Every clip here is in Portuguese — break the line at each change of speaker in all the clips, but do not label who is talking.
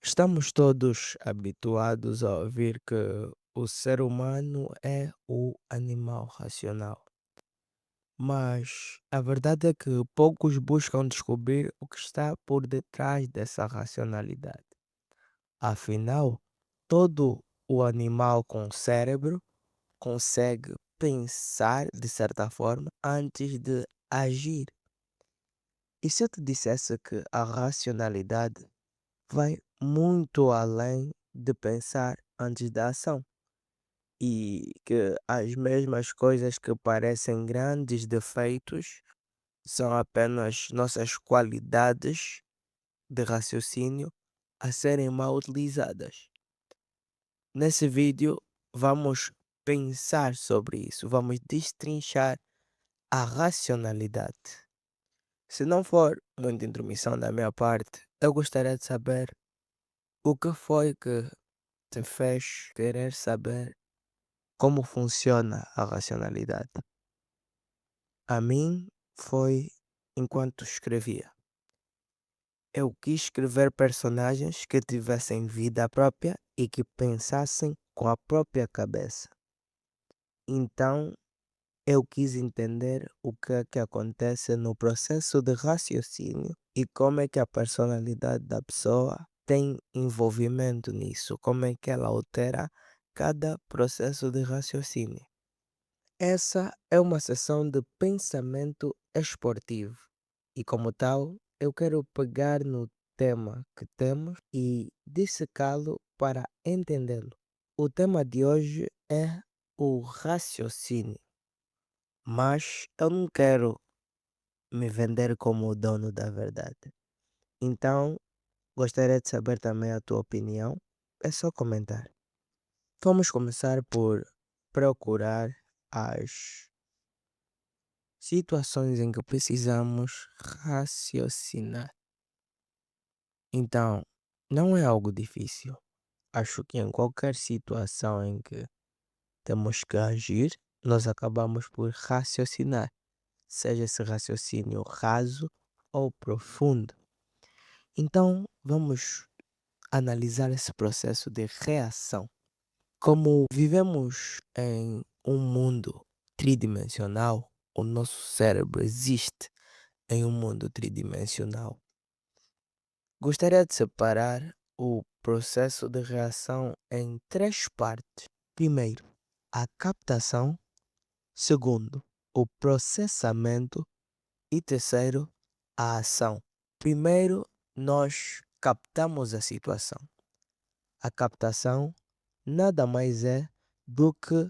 Estamos todos habituados a ouvir que o ser humano é o animal racional, mas a verdade é que poucos buscam descobrir o que está por detrás dessa racionalidade. Afinal, todo o animal com cérebro consegue pensar de certa forma antes de agir. E se eu te dissesse que a racionalidade vai muito além de pensar antes da ação e que as mesmas coisas que parecem grandes defeitos são apenas nossas qualidades de raciocínio a serem mal utilizadas. Nesse vídeo, vamos pensar sobre isso, vamos destrinchar a racionalidade. Se não for muita intromissão da minha parte, eu gostaria de saber o que foi que te fez querer saber como funciona a racionalidade. A mim foi enquanto escrevia. Eu quis escrever personagens que tivessem vida própria e que pensassem com a própria cabeça. Então eu quis entender o que é que acontece no processo de raciocínio e como é que a personalidade da pessoa tem envolvimento nisso, como é que ela altera cada processo de raciocínio. Essa é uma sessão de pensamento esportivo e, como tal, eu quero pegar no tema que temos e dissecá-lo para entendê-lo. O tema de hoje é o raciocínio, mas eu não quero me vender como o dono da verdade. Então, gostaria de saber também a tua opinião. É só comentar. Vamos começar por procurar as situações em que precisamos raciocinar. Então, não é algo difícil. Acho que em qualquer situação em que temos que agir, nós acabamos por raciocinar, seja esse raciocínio raso ou profundo. Então, vamos analisar esse processo de reação. Como vivemos em um mundo tridimensional, o nosso cérebro existe em um mundo tridimensional. Gostaria de separar o processo de reação em três partes. Primeiro, a captação. Segundo, o processamento. E terceiro, a ação. Primeiro, nós captamos a situação. A captação nada mais é do que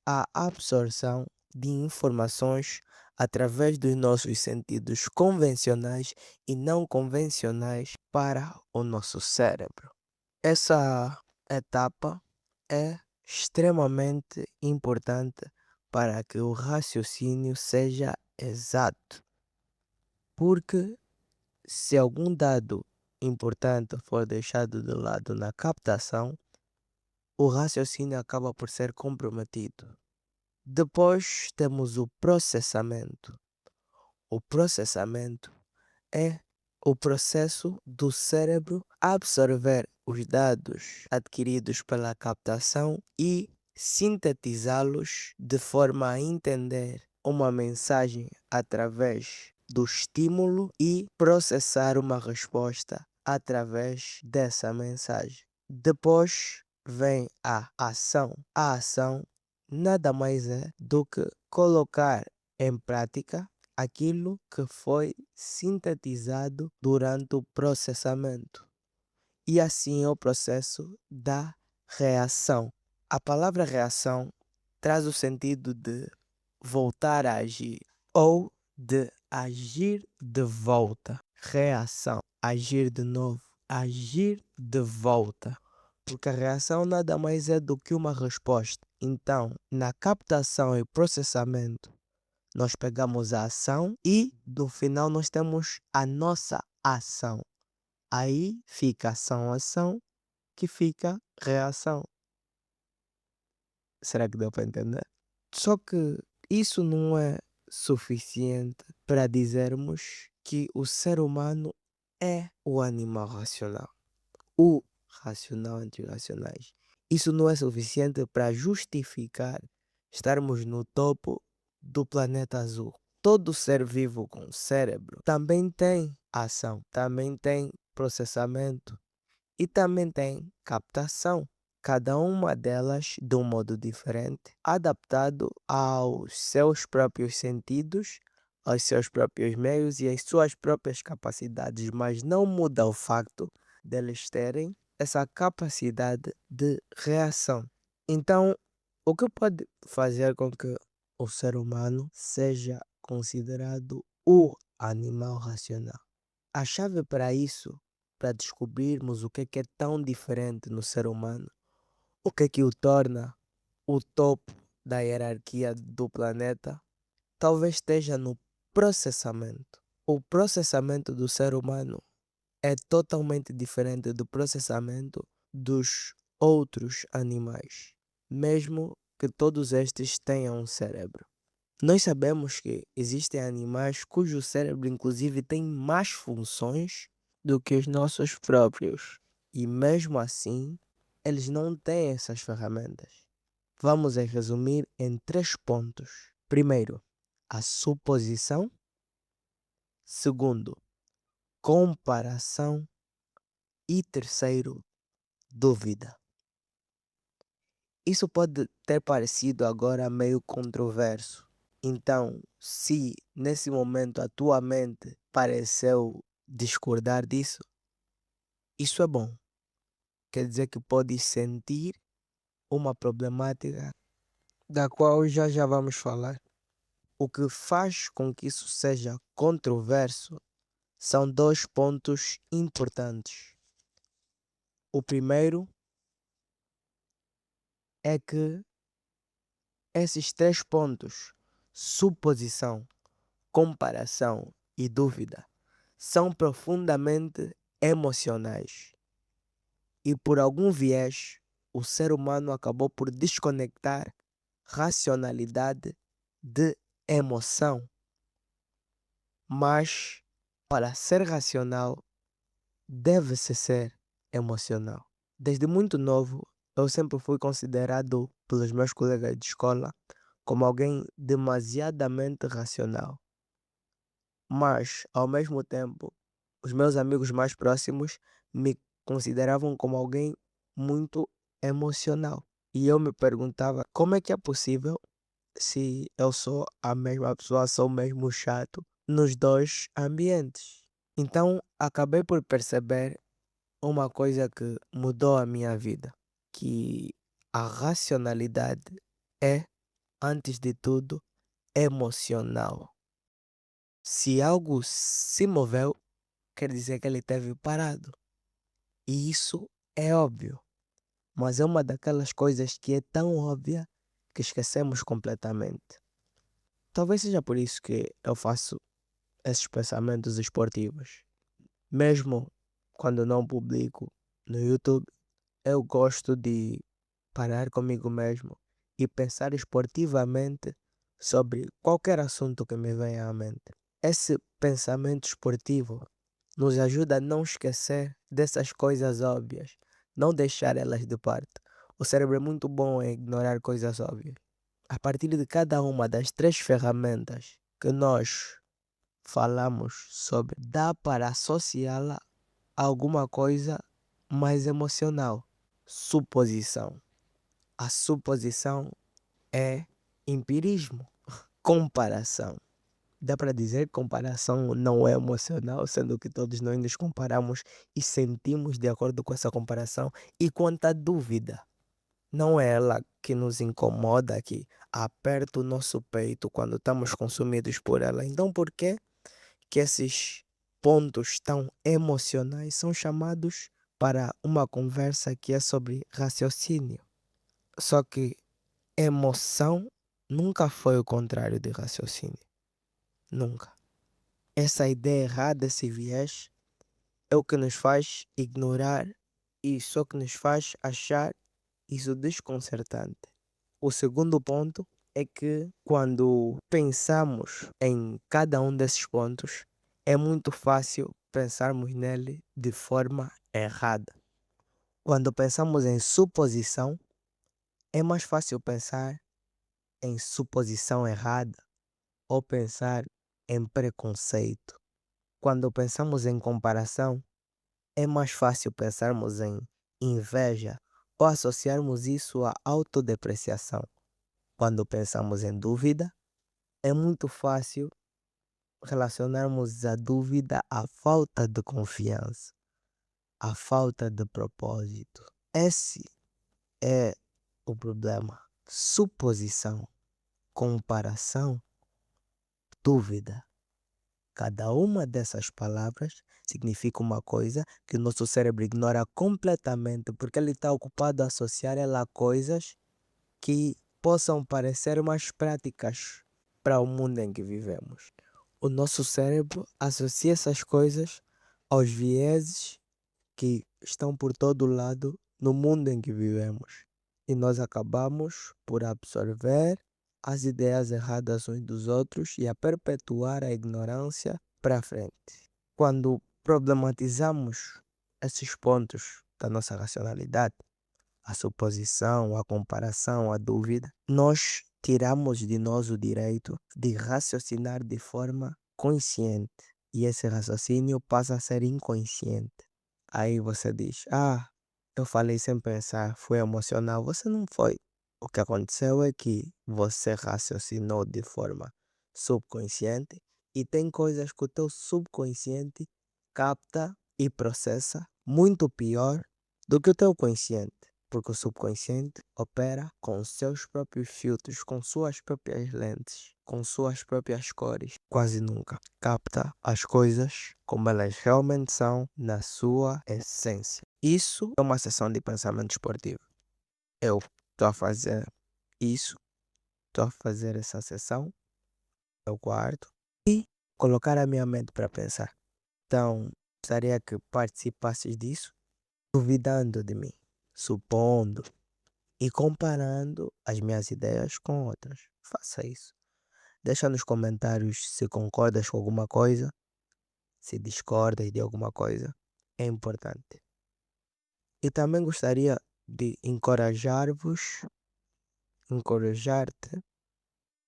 a absorção de informações através dos nossos sentidos convencionais e não convencionais para o nosso cérebro. Essa etapa é extremamente importante para que o raciocínio seja exato, porque se algum dado importante for deixado de lado na captação, o raciocínio acaba por ser comprometido. Depois temos o processamento. O processamento é o processo do cérebro absorver os dados adquiridos pela captação e sintetizá-los de forma a entender uma mensagem através do estímulo e processar uma resposta através dessa mensagem. Depois vem a ação. A ação nada mais é do que colocar em prática aquilo que foi sintetizado durante o processamento. E assim é o processo da reação. A palavra reação traz o sentido de voltar a agir ou de agir de volta. Reação, agir de novo, agir de volta. Porque a reação nada mais é do que uma resposta. Então, na captação e processamento, nós pegamos a ação e no final nós temos a nossa ação. Aí fica ação, que fica reação. Será que deu para entender? Só que isso não é suficiente para dizermos que o ser humano é o animal racional. o racional entre racionais. Isso não é suficiente para justificar estarmos no topo do planeta azul. Todo ser vivo com cérebro também tem ação, também tem processamento e também tem captação. Cada uma delas de um modo diferente, adaptado aos seus próprios sentidos, aos seus próprios meios e às suas próprias capacidades, mas não muda o facto deles terem essa capacidade de reação. Então, o que pode fazer com que o ser humano seja considerado o animal racional? A chave para isso, para descobrirmos o que é tão diferente no ser humano, o que o torna o topo da hierarquia do planeta, talvez esteja no processamento. O processamento do ser humano é totalmente diferente do processamento dos outros animais, mesmo que todos estes tenham um cérebro. Nós sabemos que existem animais cujo cérebro, inclusive, tem mais funções do que os nossos próprios. E mesmo assim, eles não têm essas ferramentas. Vamos resumir em 3 pontos. Primeiro, a suposição. Segundo, comparação. E terceiro, dúvida. Isso pode ter parecido agora meio controverso. Então, se nesse momento a tua mente pareceu discordar disso, isso é bom. Quer dizer que podes sentir uma problemática da qual já vamos falar. O que faz com que isso seja controverso são 2 pontos importantes. O primeiro é que esses 3 pontos, suposição, comparação e dúvida, são profundamente emocionais. E por algum viés, o ser humano acabou por desconectar racionalidade de emoção. Mas, para ser racional, deve-se ser emocional. Desde muito novo, eu sempre fui considerado pelos meus colegas de escola como alguém demasiadamente racional. Mas, ao mesmo tempo, os meus amigos mais próximos me consideravam como alguém muito emocional. E eu me perguntava como é que é possível se eu sou a mesma pessoa, sou mesmo chato nos 2 ambientes. Então, acabei por perceber uma coisa que mudou a minha vida, que a racionalidade é, antes de tudo, emocional. Se algo se moveu, quer dizer que ele esteve parado. E isso é óbvio, mas é uma daquelas coisas que é tão óbvia que esquecemos completamente. Talvez seja por isso que eu faço esses pensamentos esportivos. Mesmo quando não publico no YouTube, eu gosto de parar comigo mesmo e pensar esportivamente sobre qualquer assunto que me venha à mente. Esse pensamento esportivo nos ajuda a não esquecer dessas coisas óbvias, não deixar elas de parte. O cérebro é muito bom em ignorar coisas óbvias. A partir de cada uma das 3 ferramentas que nós falamos sobre, dá para associá-la a alguma coisa mais emocional. Suposição. A suposição é empirismo. Comparação. Dá para dizer que comparação não é emocional, sendo que todos nós nos comparamos e sentimos de acordo com essa comparação. E quanto à dúvida, não é ela que nos incomoda, que aperta o nosso peito quando estamos consumidos por ela. Então, por que esses pontos tão emocionais são chamados para uma conversa que é sobre raciocínio? Só que emoção nunca foi o contrário de raciocínio. Nunca. Essa ideia errada, esse viés, é o que nos faz ignorar e só que nos faz achar isso desconcertante. O segundo ponto é que quando pensamos em cada um desses pontos, é muito fácil pensarmos nele de forma errada. Quando pensamos em suposição, é mais fácil pensar em suposição errada ou pensar em preconceito. Quando pensamos em comparação, é mais fácil pensarmos em inveja ou associarmos isso à autodepreciação. Quando pensamos em dúvida, é muito fácil relacionarmos a dúvida à falta de confiança, à falta de propósito. Esse é o problema. Suposição, comparação, dúvida. Cada uma dessas palavras significa uma coisa que o nosso cérebro ignora completamente porque ele está ocupado a associar ela a coisas que possam parecer mais práticas para o mundo em que vivemos. O nosso cérebro associa essas coisas aos vieses que estão por todo lado no mundo em que vivemos. E nós acabamos por absorver as ideias erradas uns dos outros e a perpetuar a ignorância para frente. Quando problematizamos esses pontos da nossa racionalidade, a suposição, a comparação, a dúvida, nós tiramos de nós o direito de raciocinar de forma consciente e esse raciocínio passa a ser inconsciente. Aí você diz: Ah, eu falei sem pensar, foi emocional. Você não foi. O que aconteceu é que você raciocinou de forma subconsciente e tem coisas que o teu subconsciente capta e processa muito pior do que o teu consciente. Porque o subconsciente opera com seus próprios filtros, com suas próprias lentes, com suas próprias cores. Quase nunca capta as coisas como elas realmente são na sua essência. Isso é uma sessão de pensamento esportivo. Eu estou a fazer isso, estou a fazer essa sessão no meu quarto e colocar a minha mente para pensar. Então, gostaria que participasses disso, duvidando de mim, supondo e comparando as minhas ideias com outras. Faça isso. Deixa nos comentários se concordas com alguma coisa, se discordas de alguma coisa. É importante. E também gostaria de encorajar-te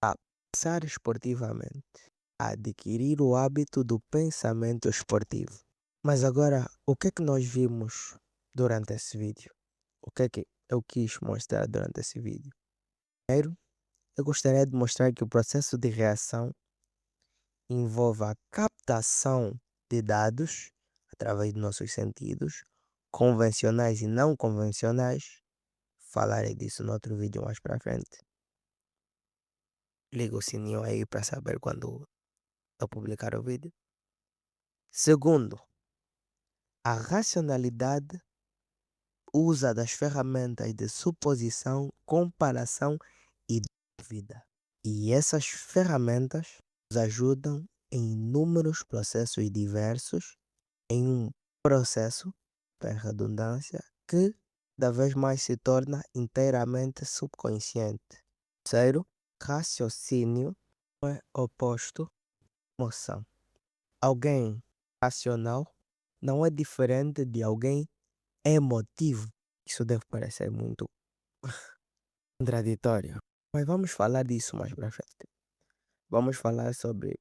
a pensar esportivamente, a adquirir o hábito do pensamento esportivo. Mas agora, o que é que nós vimos durante esse vídeo? O que é que eu quis mostrar durante esse vídeo? Primeiro, eu gostaria de mostrar que o processo de reação envolve a captação de dados através de nossos sentidos, convencionais e não convencionais. Falarei disso no outro vídeo mais para frente. Liga o sininho aí para saber quando eu publicar o vídeo. Segundo, a racionalidade usa das ferramentas de suposição, comparação e dúvida. E essas ferramentas nos ajudam em inúmeros processos diversos, em um processo, para redundância, que cada vez mais se torna inteiramente subconsciente. Terceiro, raciocínio é oposto à emoção. Alguém racional não é diferente de alguém emotivo. Isso deve parecer muito contraditório, mas vamos falar disso mais para frente. Vamos falar sobre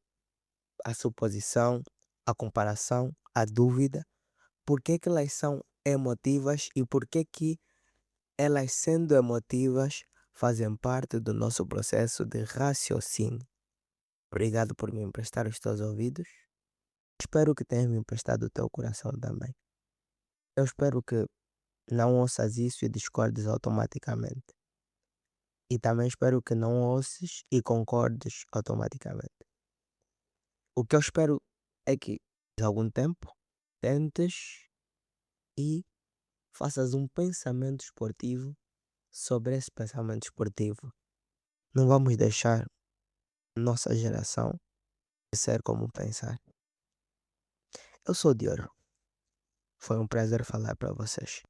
a suposição, a comparação, a dúvida, por que que elas são emotivas e por que que elas, sendo emotivas, fazem parte do nosso processo de raciocínio. Obrigado por me emprestar os teus ouvidos. Espero que tenhas me emprestado o teu coração também. Eu espero que não ouças isso e discordes automaticamente. E também espero que não ouças e concordes automaticamente. O que eu espero é que, de algum tempo, tentes e faças um pensamento esportivo sobre esse pensamento esportivo. Não vamos deixar nossa geração ser como pensar. Eu sou o Dior. Foi um prazer falar para vocês.